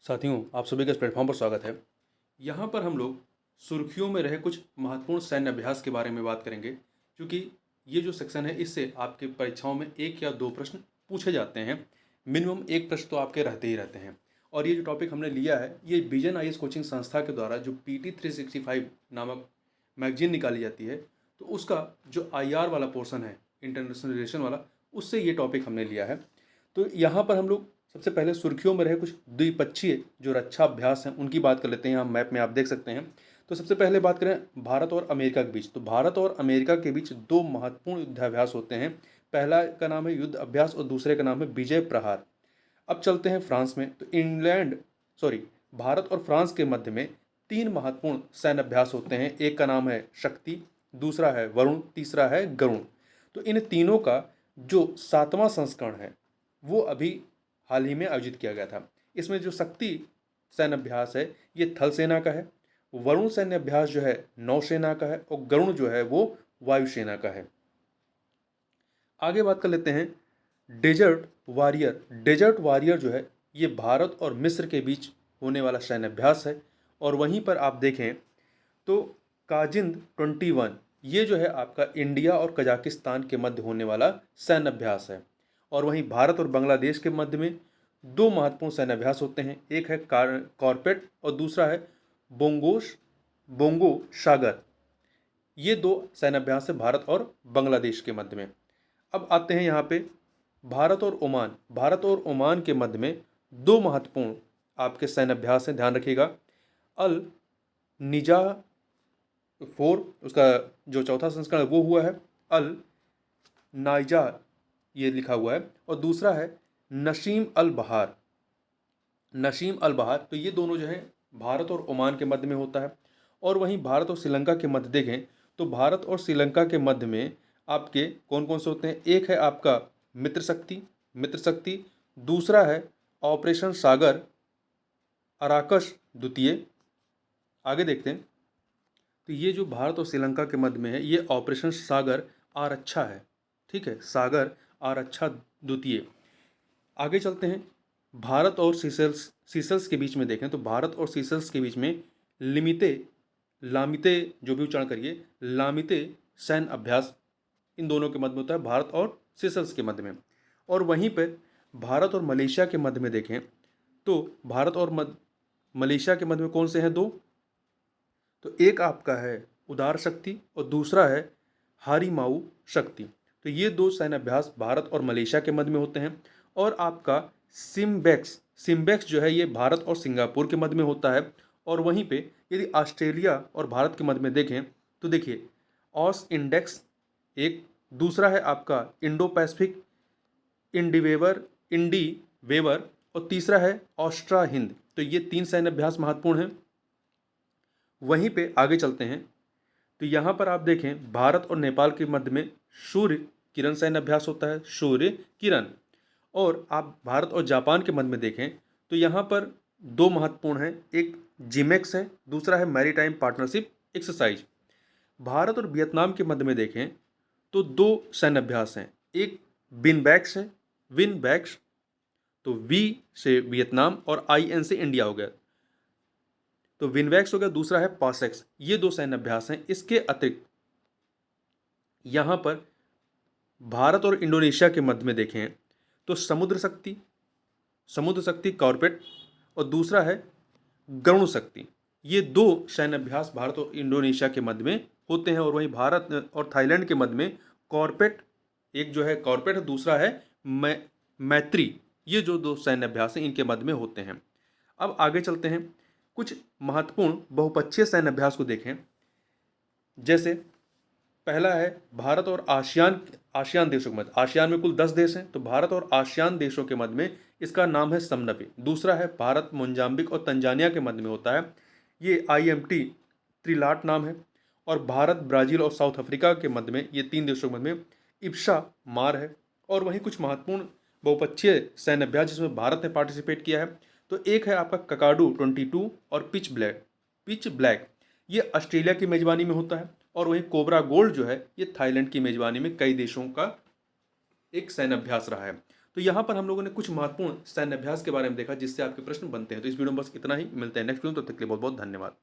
साथियों, आप सभी का इस प्लेटफॉर्म पर स्वागत है। यहाँ पर हम लोग सुर्खियों में रहे कुछ महत्वपूर्ण सैन्य अभ्यास के बारे में बात करेंगे, क्योंकि ये जो सेक्शन है इससे आपके परीक्षाओं में 1 या 2 प्रश्न पूछे जाते हैं। मिनिमम 1 प्रश्न तो आपके रहते ही रहते हैं। और ये जो टॉपिक हमने लिया है, ये विजन आईएएस कोचिंग संस्था के द्वारा जो पीटी 365 नामक मैगजीन निकाली जाती है, तो उसका जो आईआर वाला पोर्शन है, इंटरनेशनल रिलेशन वाला, उससे ये टॉपिक हमने लिया है। तो यहाँ पर हम लोग सबसे पहले सुर्खियों में रहे कुछ द्विपक्षीय जो रक्षा अभ्यास हैं उनकी बात कर लेते हैं। यहाँ मैप में आप देख सकते हैं। तो सबसे पहले बात करें भारत और अमेरिका के बीच, तो भारत और अमेरिका के बीच 2 महत्वपूर्ण युद्धाभ्यास होते हैं। पहला का नाम है युद्ध अभ्यास और दूसरे का नाम है विजय प्रहार। अब चलते हैं फ्रांस में, तो भारत और फ्रांस के मध्य में 3 महत्वपूर्ण सैन्य अभ्यास होते हैं। एक का नाम है शक्ति, दूसरा है वरुण, तीसरा है गरुण। तो इन तीनों का जो 7वां संस्करण है वो अभी हाल ही में आयोजित किया गया था। इसमें जो शक्ति सैन्य अभ्यास है ये थल सेना का है, वरुण सैन्य अभ्यास जो है नौसेना का है और गरुण जो है वो वायुसेना का है। आगे बात कर लेते हैं डेजर्ट वॉरियर। डेजर्ट वॉरियर जो है ये भारत और मिस्र के बीच होने वाला सैन्य अभ्यास है। और वहीं पर आप देखें तो काजिंद 21 ये जो है आपका इंडिया और कजाकिस्तान के मध्य होने वाला सैन्य अभ्यास है। और वहीं भारत और बांग्लादेश के मध्य में 2 महत्वपूर्ण सैन्य अभ्यास होते हैं। एक है कॉर्पेट और दूसरा है बोंगो सागर। ये 2 सैन्य अभ्यास है भारत और बांग्लादेश के मध्य में। अब आते हैं यहाँ पे भारत और ओमान। भारत और ओमान के मध्य में 2 महत्वपूर्ण आपके सैन्य अभ्यास हैं, ध्यान रखिएगा। अल निजा 4 उसका जो चौथा संस्करण है वो हुआ है अल नाइजा, ये लिखा हुआ है, और दूसरा है नसीम अल बहार। नसीम अल बहार, तो ये दोनों जो है भारत और ओमान के मध्य में होता है। और वहीं भारत और श्रीलंका के मध्य देखें तो भारत और श्रीलंका के मध्य में आपके कौन कौन से होते हैं। एक है आपका मित्र शक्ति, दूसरा है ऑपरेशन सागर अराकस द्वितीय। आगे देखते हैं, तो ये जो भारत और श्रीलंका के मध्य में है ये ऑपरेशन सागर आरक्षा है, ठीक है, सागर आरक्षा द्वितीय। आगे चलते हैं भारत और सीसल्स के बीच में देखें तो भारत और सीसल्स के बीच में लामिते जो भी उच्चारण करिए, लामिते सैन्य अभ्यास इन दोनों के मध्य में होता है, भारत और सीसल्स के मध्य में। और वहीं पर भारत और मलेशिया के मध्य में देखें तो भारत और मलेशिया के मध्य में कौन से हैं 2, तो एक आपका है उदार शक्ति और दूसरा है हारीमाऊ शक्ति। तो ये 2 सैन्य अभ्यास भारत और मलेशिया के मध्य में होते हैं। और आपका सिम्बेक्स जो है ये भारत और सिंगापुर के मध्य में होता है। और वहीं पे यदि ऑस्ट्रेलिया और भारत के मध्य में देखें तो देखिए ऑस इंडेक्स एक, दूसरा है आपका इंडो पैसिफिक इंडी वेवर और तीसरा है ऑस्ट्रा हिंद। तो ये 3 सैन्य अभ्यास महत्वपूर्ण हैं। वहीं पे आगे चलते हैं, तो यहाँ पर आप देखें भारत और नेपाल के मध्य में सूर्य किरण सैन्य अभ्यास होता है, सूर्य किरण। और आप भारत और जापान के मध्य में देखें तो यहाँ पर 2 महत्वपूर्ण हैं, एक जिमेक्स है, दूसरा है मैरीटाइम पार्टनरशिप एक्सरसाइज। भारत और वियतनाम के मध्य में देखें तो 2 सैन्य अभ्यास हैं, एक विनबैक्स, तो वी से वियतनाम और IN से इंडिया हो गया, तो विनवैक्स हो गया, दूसरा है पासेक्स। ये 2 सैन्य अभ्यास हैं। इसके अतिरिक्त यहाँ पर भारत और इंडोनेशिया के मध्य में देखें तो समुद्र शक्ति कॉर्पेट और दूसरा है गरुण शक्ति। ये 2 सैन्य अभ्यास भारत और इंडोनेशिया के मध्य में होते हैं। और वहीं भारत और थाईलैंड के मध्य में कॉर्पेट, एक जो है कॉर्पेट है, दूसरा है मैत्री। ये जो 2 सैन्य अभ्यास हैं इनके मध्य में होते हैं। अब आगे चलते हैं, कुछ महत्वपूर्ण बहुपक्षीय सैन्य अभ्यास को देखें। जैसे पहला है भारत और आसियान देशों के मध्य, आसियान में कुल 10 देश हैं, तो भारत और आसियान देशों के मध्य में इसका नाम है समनवे। दूसरा है भारत मोजाम्बिक और तंजानिया के मध्य में होता है, ये IMT त्रिलाट नाम है। और भारत ब्राज़ील और साउथ अफ्रीका के मध्य में, ये 3 देशों के मध्य में इप्सा मार है। और वहीं कुछ महत्वपूर्ण बहुपक्षीय सैन्य अभ्यास जिसमें भारत ने पार्टिसिपेट किया है, तो एक है आपका ककाडू 22 और पिच ब्लैक, ये ऑस्ट्रेलिया की मेजबानी में होता है। और वहीं कोबरा गोल्ड जो है ये थाईलैंड की मेजबानी में कई देशों का एक सैन्य अभ्यास रहा है। तो यहाँ पर हम लोगों ने कुछ महत्वपूर्ण सैन्य अभ्यास के बारे में देखा जिससे आपके प्रश्न बनते हैं। तो इस वीडियो में बस इतना ही, मिलते हैं नेक्स्ट वीडियो में, तब तक के लिए बहुत बहुत धन्यवाद।